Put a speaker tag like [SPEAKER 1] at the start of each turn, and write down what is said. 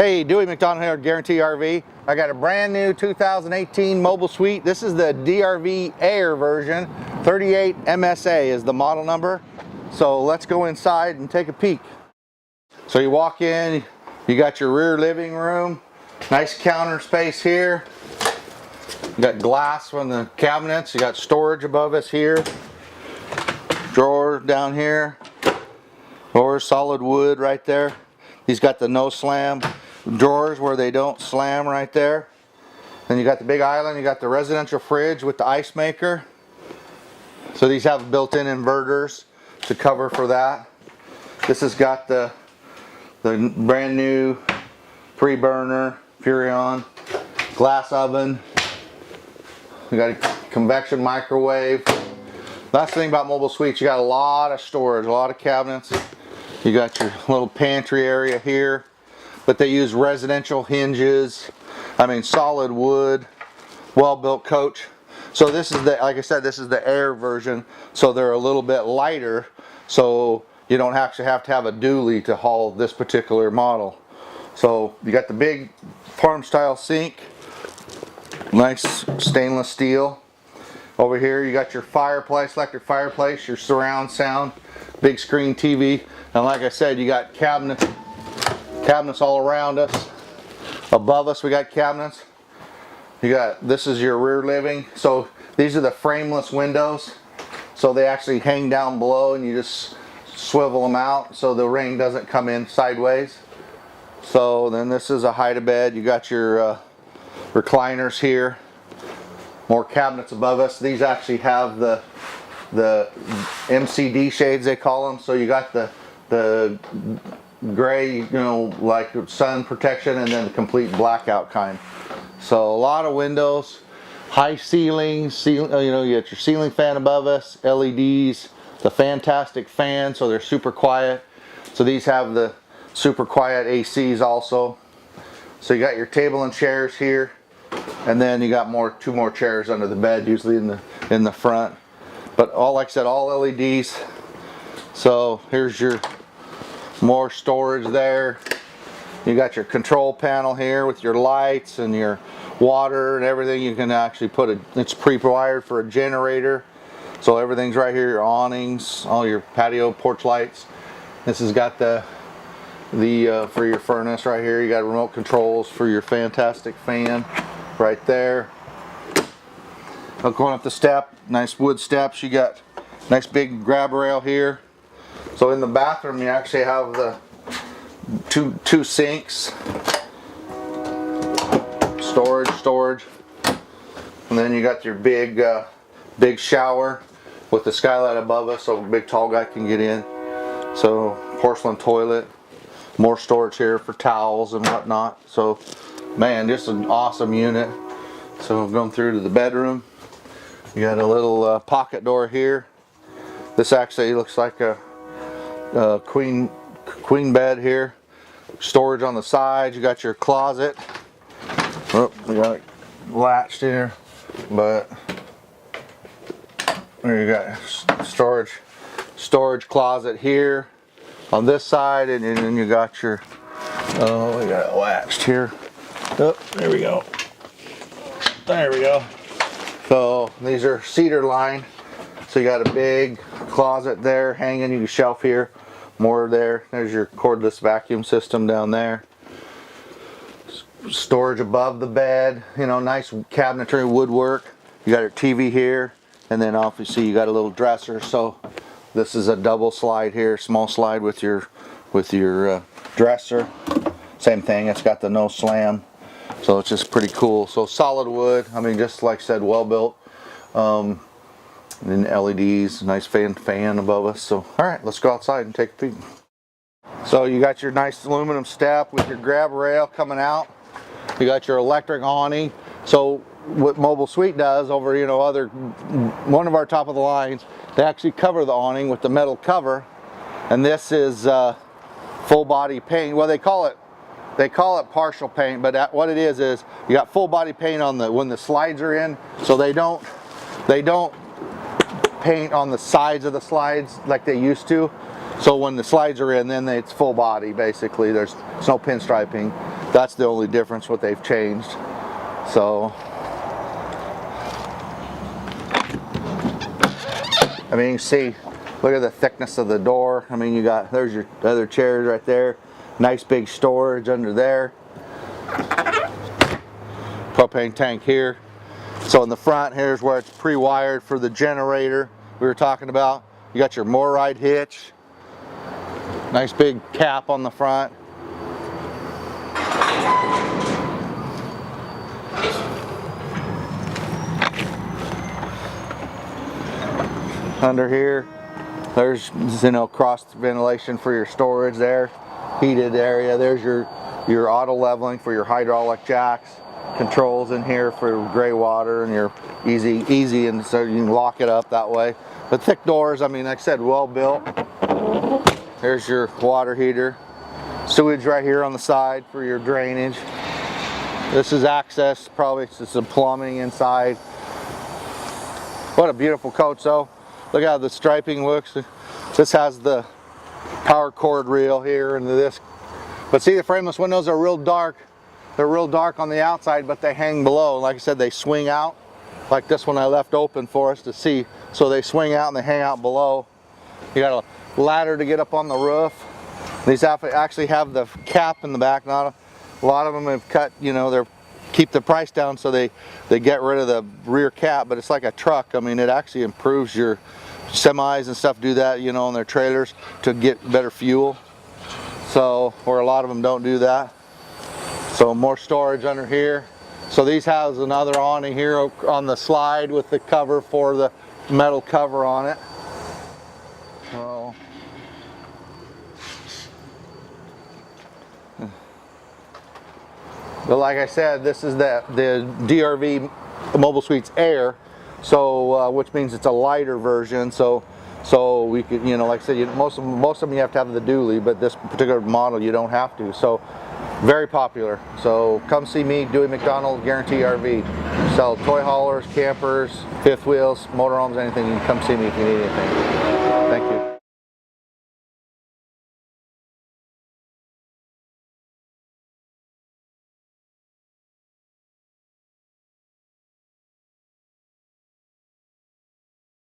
[SPEAKER 1] Hey, Dewy.McDonald here at Guaranty RV. I got a brand new 2018 mobile suite. This is the DRV Aire version. 38 MSA is the model number. So let's go inside and take a peek. So you walk in, you got your rear living room. Nice counter space here. You got glass on the cabinets. You got storage above us here. Drawer down here. Or solid wood right there. He's got the no slam drawers where they don't slam right there. Then you got the big island, you got the residential fridge with the ice maker. So these have built-in inverters to cover for that. This has got the brand new pre-burner Furrion glass oven. You got a convection microwave. Last thing about mobile suites, you got a lot of storage, a lot of cabinets. You got your little pantry area here, but they use residential hinges. I mean, solid wood, well-built coach. So this is the, like I said, this is the Aire version. So they're a little bit lighter. So you don't actually have to have a dually to haul this particular model. So you got the big farm-style sink, nice stainless steel. Over here you got your fireplace, electric fireplace, your surround sound, big screen TV, and like I said, you got cabinets all around us. Above us we got cabinets. You got, this is your rear living. So these are the frameless windows. So they actually hang down below and you just swivel them out so the rain doesn't come in sideways. So then this is a hide-a-bed. You got your recliners here. More cabinets above us. These actually have the MCD shades, they call them. So you got the gray, you know, like sun protection, and then the complete blackout kind. So a lot of windows, high ceilings, you know, you got your ceiling fan above us, LEDs, the fantastic fan, so they're super quiet. So these have the super quiet ACs also. So you got your table and chairs here. And then you got two more chairs under the bed, usually in the front. But all, like I said, all LEDs. So here's your more storage there. You got your control panel here with your lights and your water and everything. You can actually put it's pre-wired for a generator. So everything's right here, your awnings, all your patio porch lights. This has got the for your furnace right here. You got remote controls for your fantastic fan. Right there. Going up the step, nice wood steps. You got nice big grab rail here. So in the bathroom you actually have the two sinks, storage, and then you got your big shower with the skylight above us, so a big tall guy can get in. So porcelain toilet, more storage here for towels and whatnot. So man, just an awesome unit. So going through to the bedroom, you got a little pocket door here. This actually looks like a queen bed here. Storage on the sides. You got your closet. Oh, we got it latched here, but there you got storage closet here on this side, and then you got your we got it latched here. Oh, there we go. There we go. So these are cedar lined. So you got a big closet there hanging. You can shelf here. More there. There's your cordless vacuum system down there. Storage above the bed. You know, nice cabinetry woodwork. You got your TV here, and then obviously you got a little dresser. So this is a double slide here, small slide with your dresser. Same thing. It's got the no slam. So it's just pretty cool. So solid wood, I mean, just like I said, well built. And then LEDs, nice fan above us. So all right, let's go outside and take a peek. So you got your nice aluminum step with your grab rail coming out. You got your electric awning. So what Mobile Suite does over, you know, one of our top of the lines, they actually cover the awning with the metal cover. And this is full body paint. Well, they call it partial paint, but what it is you got full body paint on when the slides are in. So they don't paint on the sides of the slides like they used to. So when the slides are in, then it's full body basically. There's no pinstriping. That's the only difference what they've changed. So I mean, you see, look at the thickness of the door. I mean, there's your other chairs right there. Nice big storage under there. Propane tank here. So in the front, here's where it's pre-wired for the generator we were talking about. You got your MORryde hitch. Nice big cap on the front. Under here, there's, you know, cross ventilation for your storage there. Heated area. There's your auto leveling for your hydraulic jacks. Controls in here for gray water and your easy, and so you can lock it up that way. But thick doors, I mean, like I said, well built. There's your water heater. Sewage right here on the side for your drainage. This is access, probably it's some plumbing inside. What a beautiful coach though. Look how the striping looks. This has the power cord reel here and this. But see, the frameless windows are real dark. They're real dark on the outside, but they hang below. Like I said, they swing out. Like this one I left open for us to see. So they swing out and they hang out below. You got a ladder to get up on the roof. These actually have the cap in the back. Not a lot of them have cut, you know, they're keep the price down, so they get rid of the rear cap, but it's like a truck. I mean, it actually improves your semis and stuff do that, you know, on their trailers to get better fuel. So, where a lot of them don't do that. So more storage under here. So these has another awning here on the slide with the cover for the metal cover on it. So, but like I said, this is the DRV Mobile Suites Aire, so which means it's a lighter version. So we could, you know, like I said, most of them you have to have the dually, but this particular model you don't have to. So very popular. So come see me, Dewy.McDonald, Guaranty RV. Sell toy haulers, campers, fifth wheels, motorhomes, anything. You can come see me if you need anything. Thank you.